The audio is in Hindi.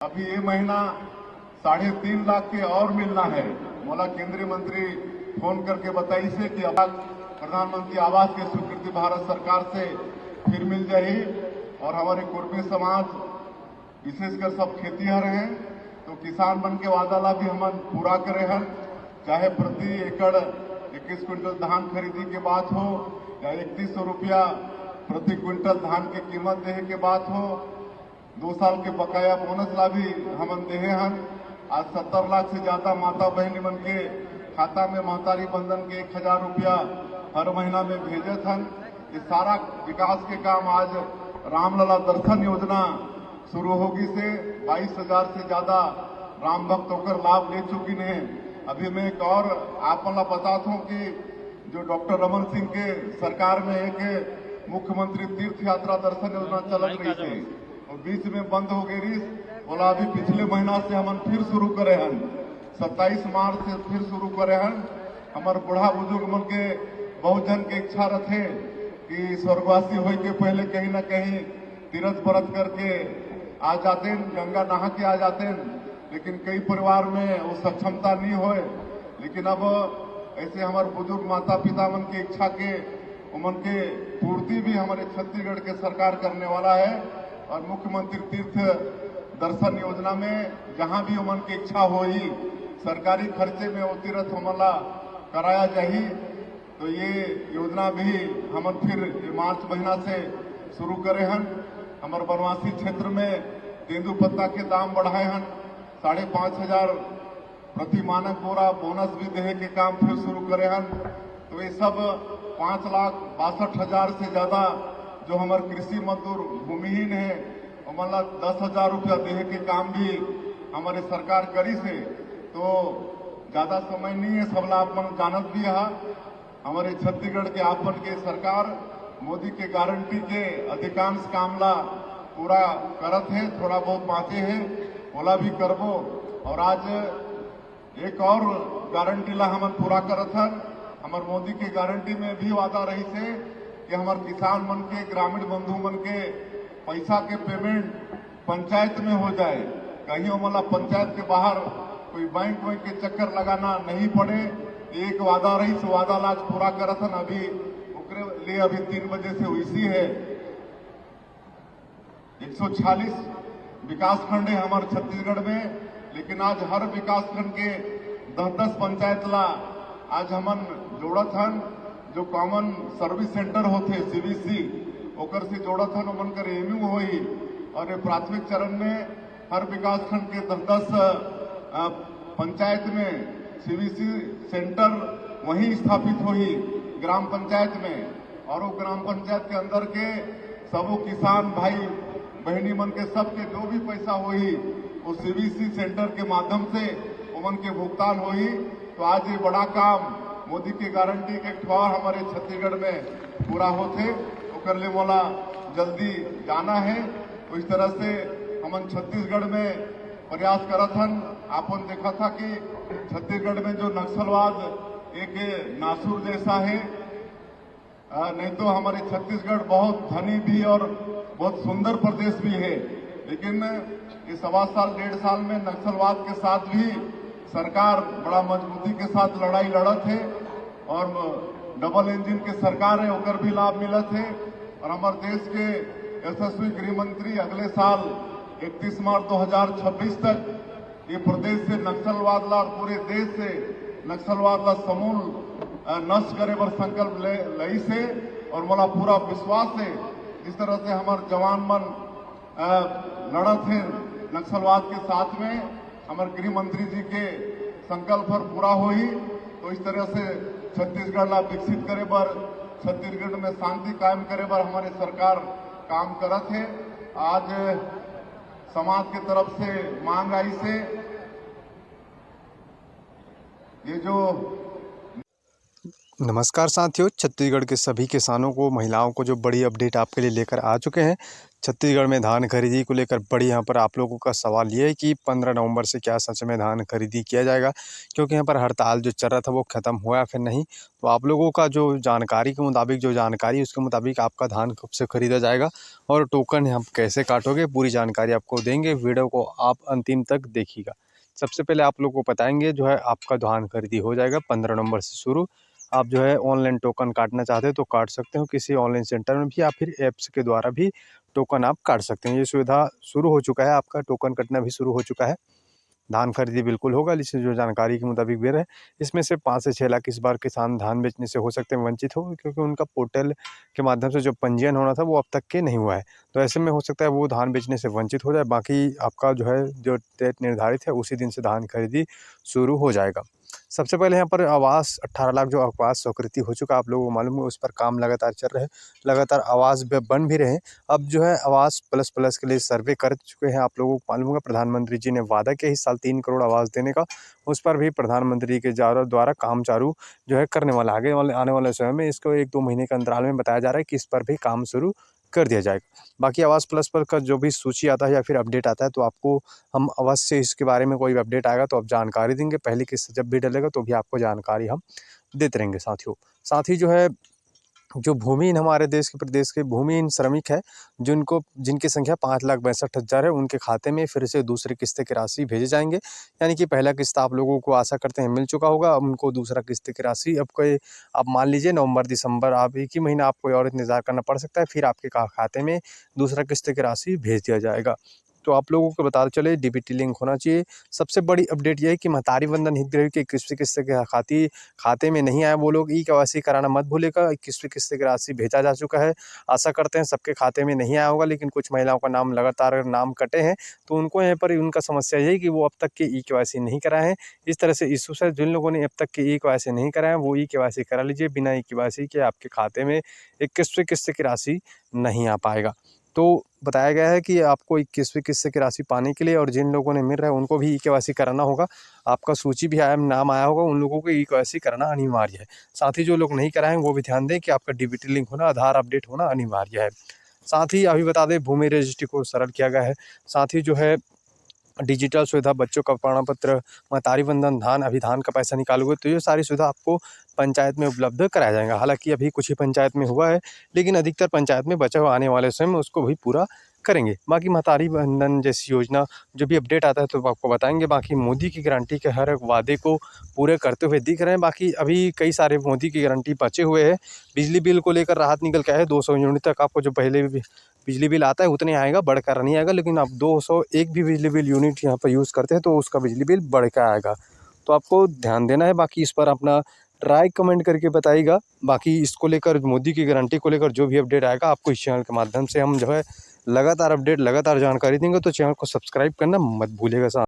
अभी ये महीना 3.5 लाख के और मिलना है। मोला केंद्रीय मंत्री फोन करके बताई से कि अब प्रधानमंत्री आवास की स्वीकृति भारत सरकार से फिर मिल जाएगी और हमारे कुर्मी समाज विशेषकर सब खेतीहर हैं तो किसान बन के वादा ला भी हम पूरा करे हैं। चाहे प्रति एकड़ 21 क्विंटल धान खरीदी के बात हो या 3100 रुपया प्रति क्विंटल धान की कीमत देने के बात हो, 2 साल के बकाया बोनस ला भी हम देहे हैं। आज 70 लाख से ज्यादा माता बहनी मन के खाता में महतारी बंधन के 1000 रुपया हर महीना में भेजे थे। ये सारा विकास के काम आज रामलला दर्शन योजना शुरू होगी से 22,000 से ज्यादा राम भक्त होकर लाभ ले चुकी हैं। अभी मैं एक और आप बताता हूँ कि जो डॉक्टर रमन सिंह के सरकार में एक मुख्यमंत्री तीर्थ यात्रा दर्शन योजना चल रही थी और बीच में बंद हो गई। बोला अभी पिछले महीना से हम फिर शुरू करे हैं, 27 मार्च से फिर शुरू करे हैं। हमारे बूढ़ा बुजुर्ग मन के बहुत जन के इच्छा रखे कि स्वर्गवासी होने के पहले कहीं न कहीं तीर्थ व्रत करके आ जाते, गंगा नहा के आ जाते, लेकिन कई परिवार में वो सक्षमता नहीं होए। लेकिन अब ऐसे हमारे बुजुर्ग माता पिता मन की इच्छा के उमन के पूर्ति भी हमारे छत्तीसगढ़ के सरकार करने वाला है और मुख्यमंत्री तीर्थ दर्शन योजना में जहां भी उमन की इच्छा हो ही सरकारी खर्चे में वो तीर्थ हमला कराया जाही। तो ये योजना भी हम फिर मार्च महीना से शुरू करे हैं। हमारे वनवासी क्षेत्र में तेंदू पत्ता के दाम बढ़ाए हैं, 5,500 प्रति मानक बोरा बोनस भी देने के काम फिर शुरू करे हैं। तो ये सब 5,62,000 से ज्यादा जो हमारे कृषि मजदूर भूमिहीन है मतलब 10,000 रुपया देने के काम भी हमारे सरकार करी से। तो ज्यादा समय नहीं है, सब आप मन जानत भी है हमारे छत्तीसगढ़ के आपन के सरकार मोदी के गारंटी के अधिकांश कामला पूरा करत है, थोड़ा बहुत बाँचे है बोला भी करबो। और आज एक और गारंटी ला हम पूरा करत है। हमारे मोदी के गारंटी में भी वादा रही से कि हमारे किसान मन के ग्रामीण बंधु मन के पैसा के पेमेंट पंचायत में हो जाए, कहीं मतलब पंचायत के बाहर कोई बैंक के चक्कर लगाना नहीं पड़े। एक वादा रही सो वादा आज पूरा करत है। अभी ओकरे लिए अभी 3 बजे से वैसी है 146 विकास खंड है हमारे छत्तीसगढ़ में, लेकिन आज हर विकास खंड के 10-10 पंचायत ला आज हमन जोड़त हन। जो कॉमन सर्विस सेंटर होते सीवीसी ओकर से जोड़त हन, उमन कर एमयू होई और प्राथमिक चरण में हर विकास खंड के 10-10 पंचायत में सीवीसी सेंटर वहीं स्थापित हुई ग्राम पंचायत में। और वो ग्राम पंचायत के अंदर के सबो किसान भाई बहनी मन के सबके जो भी पैसा हुई वो सीवीसी सेंटर के माध्यम से उमन के भुगतान हुई। तो आज ये बड़ा काम मोदी की गारंटी के ठोर हमारे छत्तीसगढ़ में पूरा होते ओकर ले मोला जल्दी जाना है। तो इस तरह से हमन छत्तीसगढ़ में प्रयास करत हन। आपन देखा था कि छत्तीसगढ़ में जो नक्सलवाद एक नासुर जैसा है, नहीं तो हमारे छत्तीसगढ़ बहुत धनी भी और बहुत सुंदर प्रदेश भी है, लेकिन इस 1.25 साल में नक्सलवाद के साथ भी सरकार बड़ा मजबूती के साथ लड़ाई लड़त है और डबल इंजन के सरकार है ओकर भी लाभ मिलत है। और हमारे देश के यशस्वी गृह मंत्री अगले साल 31 मार्च 2026 तक ये प्रदेश से नक्सलवाद ला और पूरे देश से नक्सलवाद ला समूल नष्ट करे पर संकल्प लई से। और मोला पूरा विश्वास है जिस तरह से हमारे जवान मन लड़त है नक्सलवाद के साथ में, हमारे गृह मंत्री जी के संकल्प पर पूरा हुई। तो इस तरह से छत्तीसगढ़ ला विकसित करे पर, छत्तीसगढ़ में शांति कायम करे पर हमारे सरकार काम करत है। आज समाज के तरफ से मांग आई से ये जो नमस्कार साथियों, छत्तीसगढ़ के सभी किसानों को, महिलाओं को जो बड़ी अपडेट आपके लिए लेकर आ चुके हैं। छत्तीसगढ़ में धान खरीदी को लेकर बड़ी यहाँ पर आप लोगों का सवाल ये है कि 15 नवंबर से क्या सच में धान खरीदी किया जाएगा, क्योंकि यहाँ पर हड़ताल जो चल रहा था वो ख़त्म हुआ या फिर नहीं। तो आप लोगों का जो जानकारी के मुताबिक उसके मुताबिक आपका धान कब से खरीदा जाएगा और टोकन आप कैसे काटोगे, पूरी जानकारी आपको देंगे। वीडियो को आप अंतिम तक देखिएगा। सबसे पहले आप लोग को बताएंगे जो है आपका धान खरीदी हो जाएगा 15 नवंबर से शुरू। आप जो है ऑनलाइन टोकन काटना चाहते हो तो काट सकते हो किसी ऑनलाइन सेंटर में भी, या फिर ऐप्स के द्वारा भी टोकन आप काट सकते हैं। ये सुविधा शुरू हो चुका है, आपका टोकन कटना भी शुरू हो चुका है। धान खरीदी बिल्कुल होगा, लेकिन जो जानकारी के मुताबिक दे रहे हैं, इसमें से 5 से 6 लाख इस बार किसान धान बेचने से हो सकते हैं वंचित हो, क्योंकि उनका पोर्टल के माध्यम से जो पंजीयन होना था वो अब तक के नहीं हुआ है। तो ऐसे में हो सकता है वो धान बेचने से वंचित हो जाए। बाकी आपका जो है जो डेट निर्धारित है उसी दिन से धान खरीदी शुरू हो जाएगा। सबसे पहले यहाँ पर आवास 18 लाख जो आवास स्वीकृति हो चुका, आप लोगों को मालूम है, उस पर काम लगातार चल रहे हैं। लगातार आवास बन भी रहे हैं। अब जो है आवास प्लस के लिए सर्वे कर चुके हैं। आप लोगों को मालूम होगा प्रधानमंत्री जी ने वादा किया इस साल 3 करोड़ आवास देने का। उस पर भी प्रधानमंत्री के द्वारा काम चालू जो है करने वाला, आने वाले समय में इसको 1-2 महीने के अंतराल में बताया जा रहा है कि इस पर भी काम शुरू कर दिया जाएगा। बाकी आवास प्लस पर का जो भी सूची आता है या फिर अपडेट आता है तो आपको हम अवश्य इसके बारे में कोई भी अपडेट आएगा तो आप जानकारी देंगे। पहली किस्त जब भी डलेगा तो भी आपको जानकारी हम देते रहेंगे साथियों। साथ ही जो है जो भूमिहीन हमारे देश के प्रदेश के भूमिहीन श्रमिक है, जिनकी संख्या 5,62,000 है, उनके खाते में फिर से दूसरी किस्त की राशि भेजे जाएंगे। यानी कि पहला किस्त आप लोगों को आशा करते हैं मिल चुका होगा, अब उनको दूसरा किस्त की राशि अब कोई आप मान लीजिए नवंबर दिसंबर आप एक ही महीना आपको और इंतजार करना पड़ सकता है, फिर आपके खाते में दूसरा किस्त की राशि भेज दिया जाएगा। तो आप लोगों को बताते चले डीबीटी लिंक होना चाहिए। सबसे बड़ी अपडेट ये है कि महतारी वंदन हितग्राही के 21वीं किस्त के खाते में नहीं आया, वो लोग ई-केवाईसी कराना मत भूलिएगा। 21वीं किस्त की राशि भेजा जा चुका है। आशा करते हैं सबके खाते में नहीं आया होगा, लेकिन कुछ महिलाओं का नाम लगातार नाम कटे हैं, तो उनको यहाँ पर उनका समस्या यही कि वो अब तक के ई-केवाईसी नहीं कराए हैं। इस तरह से इश्यूज है। जिन लोगों ने अब तक के ई-केवाईसी नहीं कराया वो ई-केवाईसी करा लीजिए। बिना ई-केवाईसी के आपके खाते में 21वीं किस्त की राशि नहीं आ पाएगा। तो बताया गया है कि आपको 21वीं किस्त की राशि पाने के लिए, और जिन लोगों ने मिल रहा है उनको भी ई-केवाईसी कराना होगा। आपका सूची भी नाम आया होगा, उन लोगों को ई-केवाईसी कराना अनिवार्य है। साथ ही जो लोग नहीं कराएं वो भी ध्यान दें कि आपका डीबीटी लिंक होना, आधार अपडेट होना अनिवार्य है। साथ ही अभी बता दें भूमि रजिस्ट्री को सरल किया गया है। साथ ही जो है डिजिटल सुविधा, बच्चों का प्रमाण पत्र, महतारी वंदन, धान अभी धान का पैसा निकालोगे तो ये सारी सुविधा आपको पंचायत में उपलब्ध कराया जाएगा। हालांकि अभी कुछ ही पंचायत में हुआ है, लेकिन अधिकतर पंचायत में बचा हुआ आने वाले समय में उसको भी पूरा करेंगे। बाकी महतारी वंदन जैसी योजना जो भी अपडेट आता है तो आपको बताएंगे। बाकी मोदी की गारंटी के हर एक वादे को पूरे करते हुए दिख रहे हैं। बाकी अभी कई सारे मोदी की गारंटी बचे हुए हैं। बिजली बिल को लेकर राहत निकल के आया है। 200 यूनिट तक आपको जो पहले बिजली बिल आता है उतने आएगा, बढ़कर नहीं आएगा। लेकिन आप 201 भी बिजली बिल यूनिट यहाँ पर यूज़ करते हैं तो उसका बिजली बिल बढ़ कर आएगा, तो आपको ध्यान देना है। बाकी इस पर अपना राय कमेंट करके बताइएगा। बाकी इसको लेकर मोदी की गारंटी को लेकर जो भी अपडेट आएगा आपको इस चैनल के माध्यम से हम जो है लगातार जानकारी देंगे, तो चैनल को सब्सक्राइब करना मत भूलिएगा साथ।